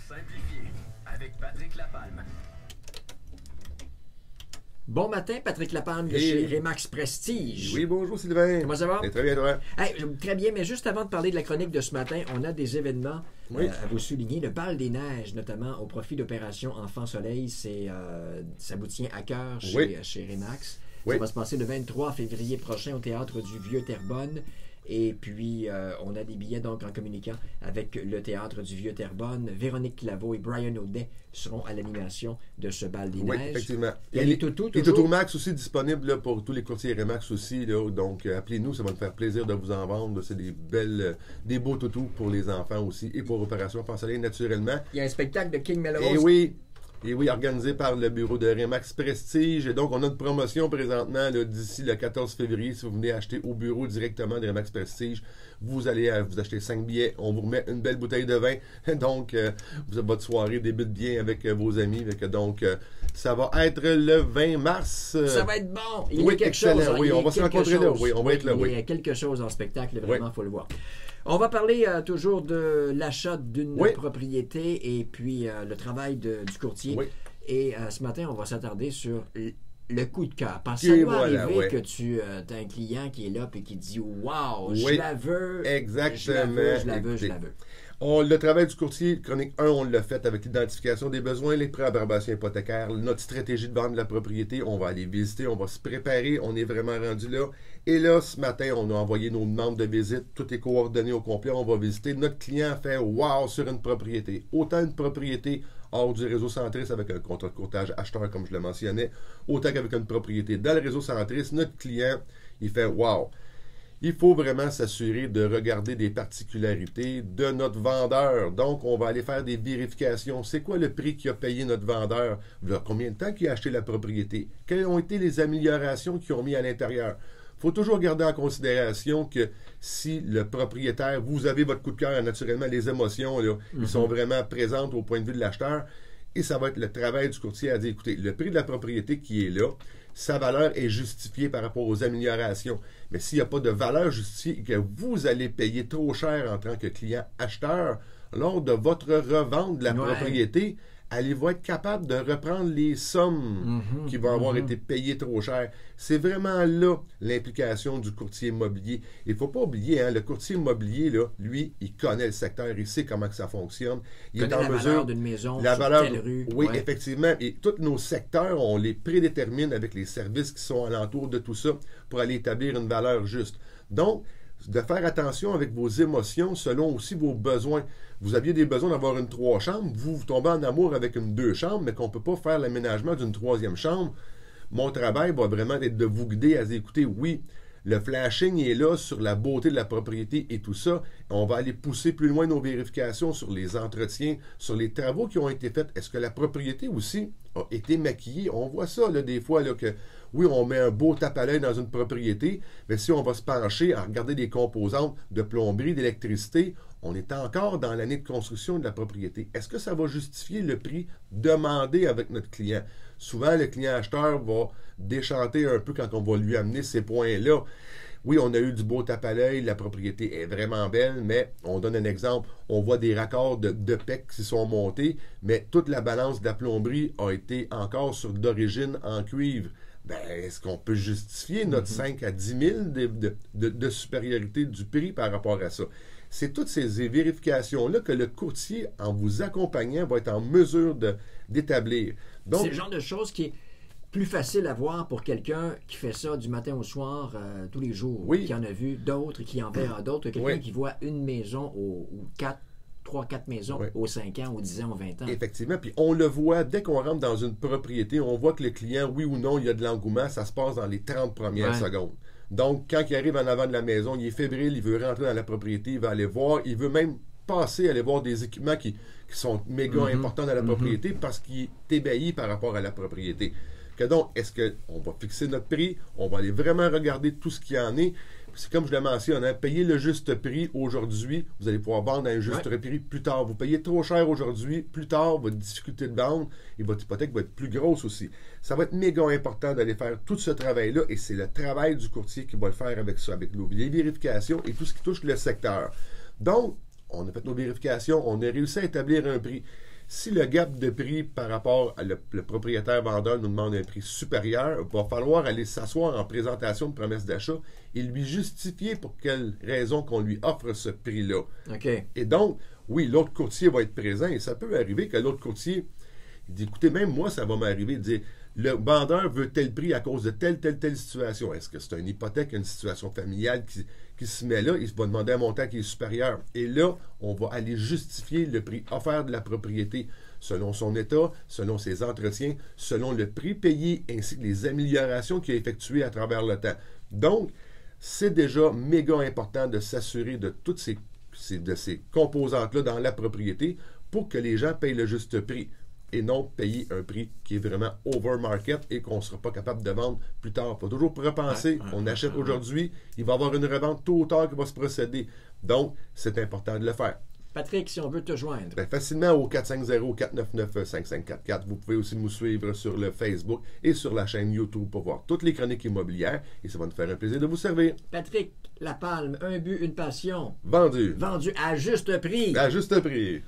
simplifié avec Patrick Lapalme. Bon matin, Patrick Lapalme de chez Remax Prestige. Oui, bonjour Sylvain. Comment ça va? Très bien, toi? Hey, très bien, mais juste avant de parler de la chronique de ce matin, on a des événements à vous souligner. Le bal des neiges, notamment au profit d'Opération Enfant Soleil, ça vous tient à cœur chez Remax. Ça va se passer le 23 février prochain au Théâtre du Vieux-Terrebonne. Et puis, on a des billets donc en communiquant avec le Théâtre du Vieux-Terrebonne. Véronique Claveau et Brian Audet seront à l'animation de ce bal des neiges. Oui, effectivement. Il y a les toutous, les toutous Max aussi disponibles là, pour tous les courtiers Remax aussi. Là, donc, appelez-nous, ça va nous faire plaisir de vous en vendre. C'est des beaux toutous pour les enfants aussi et pour Opération Enfant Soleil, naturellement. Il y a un spectacle de King Melrose. Et oui, organisé par le bureau de Remax Prestige. Et donc, on a une promotion présentement d'ici le 14 février. Si vous venez acheter au bureau directement de Remax Prestige, vous allez vous acheter 5 billets. On vous remet une belle bouteille de vin. Donc, votre soirée débute bien avec vos amis. Donc, ça va être le 20 mars. Ça va être bon. Il y a quelque excellent. chose. Oui, on va se rencontrer là. Oui, on va être là. Il y a quelque chose en spectacle. Vraiment, il faut le voir. On va parler toujours de l'achat d'une propriété et puis le travail du courtier. Oui. Et ce matin, on va s'attarder sur le coup de cœur. Parce que ça doit arriver que tu as un client qui est là et qui dit « Wow, je la veux, exactement. je la veux. » Le travail du courtier, chronique 1, on l'a fait avec l'identification des besoins, les pré-approbations hypothécaires, notre stratégie de vente de la propriété. On va aller visiter, on va se préparer, on est vraiment rendu là. Et là, ce matin, on a envoyé nos demandes de visite, tout est coordonné au complet, on va visiter. Notre client fait « Wow » sur une propriété. Autant une propriété hors du réseau centriste avec un contrat de courtage acheteur, comme je le mentionnais, autant qu'avec une propriété dans le réseau centriste, notre client, il fait « Wow ». Il faut vraiment s'assurer de regarder des particularités de notre vendeur. Donc, on va aller faire des vérifications. C'est quoi le prix qu'a payé notre vendeur? Combien de temps qu'il a acheté la propriété? Quelles ont été les améliorations qu'ils ont mis à l'intérieur? Il faut toujours garder en considération que si le propriétaire, vous avez votre coup de cœur, naturellement, les émotions, là, ils sont vraiment présentes au point de vue de l'acheteur. Et ça va être le travail du courtier à dire, écoutez, le prix de la propriété qui est là, sa valeur est justifiée par rapport aux améliorations. Mais s'il n'y a pas de valeur justifiée et que vous allez payer trop cher en tant que client acheteur, lors de votre revente de la propriété, allez-vous être capable de reprendre les sommes qui vont avoir été payées trop cher? C'est vraiment là l'implication du courtier immobilier. Il ne faut pas oublier, le courtier immobilier, là, lui, il connaît le secteur, il sait comment que ça fonctionne. Il connaît la valeur d'une maison, la valeur, telle rue. Oui, effectivement. Et tous nos secteurs, on les prédétermine avec les services qui sont alentour de tout ça pour aller établir une valeur juste. Donc, de faire attention avec vos émotions selon aussi vos besoins. Vous aviez des besoins d'avoir une 3 chambres, vous tombez en amour avec une 2 chambres, mais qu'on ne peut pas faire l'aménagement d'une 3e chambre. Mon travail va vraiment être de vous guider à dire, écoutez, oui, le flashing est là sur la beauté de la propriété et tout ça. On va aller pousser plus loin nos vérifications sur les entretiens, sur les travaux qui ont été faits. Est-ce que la propriété aussi a été maquillée? On voit ça là, des fois, là, que oui, on met un beau tape à l'œil dans une propriété, mais si on va se pencher à regarder des composantes de plomberie, d'électricité, on est encore dans l'année de construction de la propriété. Est-ce que ça va justifier le prix demandé avec notre client? Souvent, le client acheteur va déchanter un peu quand on va lui amener ces points-là. Oui, on a eu du beau tape à l'œil, la propriété est vraiment belle, mais on donne un exemple, on voit des raccords de PEC qui sont montés, mais toute la balance de la plomberie a été encore sur d'origine en cuivre. Ben, est-ce qu'on peut justifier notre 5 à 10 000 de supériorité du prix par rapport à ça? C'est toutes ces vérifications-là que le courtier, en vous accompagnant, va être en mesure d'établir. C'est le genre de choses qui est plus facile à voir pour quelqu'un qui fait ça du matin au soir tous les jours, qui en a vu d'autres, qui en verra d'autres, quelqu'un qui voit une maison ou 3-4 maisons aux 5 ans, aux 10 ans, aux 20 ans. Effectivement, puis on le voit, dès qu'on rentre dans une propriété, on voit que le client, oui ou non, il y a de l'engouement, ça se passe dans les 30 premières secondes. Donc, quand il arrive en avant de la maison, il est fébrile, il veut rentrer dans la propriété, il va aller voir, il veut même passer, aller voir des équipements qui sont méga importants dans la propriété parce qu'il est ébahi par rapport à la propriété. Que donc, est-ce qu'on va fixer notre prix? On va aller vraiment regarder tout ce qu'il y en est. C'est comme je le mentionne, payer le juste prix aujourd'hui, vous allez pouvoir vendre à un juste prix plus tard. Vous payez trop cher aujourd'hui, plus tard, votre difficulté de vente et votre hypothèque va être plus grosse aussi. Ça va être méga important d'aller faire tout ce travail-là et c'est le travail du courtier qui va le faire avec ça, avec les vérifications et tout ce qui touche le secteur. Donc, on a fait nos vérifications, on a réussi à établir un prix. Si le gap de prix par rapport à le propriétaire-vendeur nous demande un prix supérieur, il va falloir aller s'asseoir en présentation de promesse d'achat et lui justifier pour quelle raison qu'on lui offre ce prix-là. OK. Et donc, oui, l'autre courtier va être présent et ça peut arriver que l'autre courtier il dit, écoutez, même moi, ça va m'arriver de dire, le vendeur veut tel prix à cause de telle situation. Est-ce que c'est une hypothèque, une situation familiale qui se met là? Il va demander un montant qui est supérieur. Et là, on va aller justifier le prix offert de la propriété selon son état, selon ses entretiens, selon le prix payé ainsi que les améliorations qu'il a effectuées à travers le temps. Donc, c'est déjà méga important de s'assurer de toutes ces composantes-là dans la propriété pour que les gens payent le juste prix et non payer un prix qui est vraiment over market et qu'on ne sera pas capable de vendre plus tard. Il faut toujours repenser, on achète aujourd'hui, il va y avoir une revente tôt ou tard qui va se procéder. Donc, c'est important de le faire. Patrick, si on veut te joindre. Bien, facilement au 450-499-5544. Vous pouvez aussi nous suivre sur le Facebook et sur la chaîne YouTube pour voir toutes les chroniques immobilières et ça va nous faire un plaisir de vous servir. Patrick Lapalme, un but, une passion. Vendu. Vendu à juste prix. À juste prix.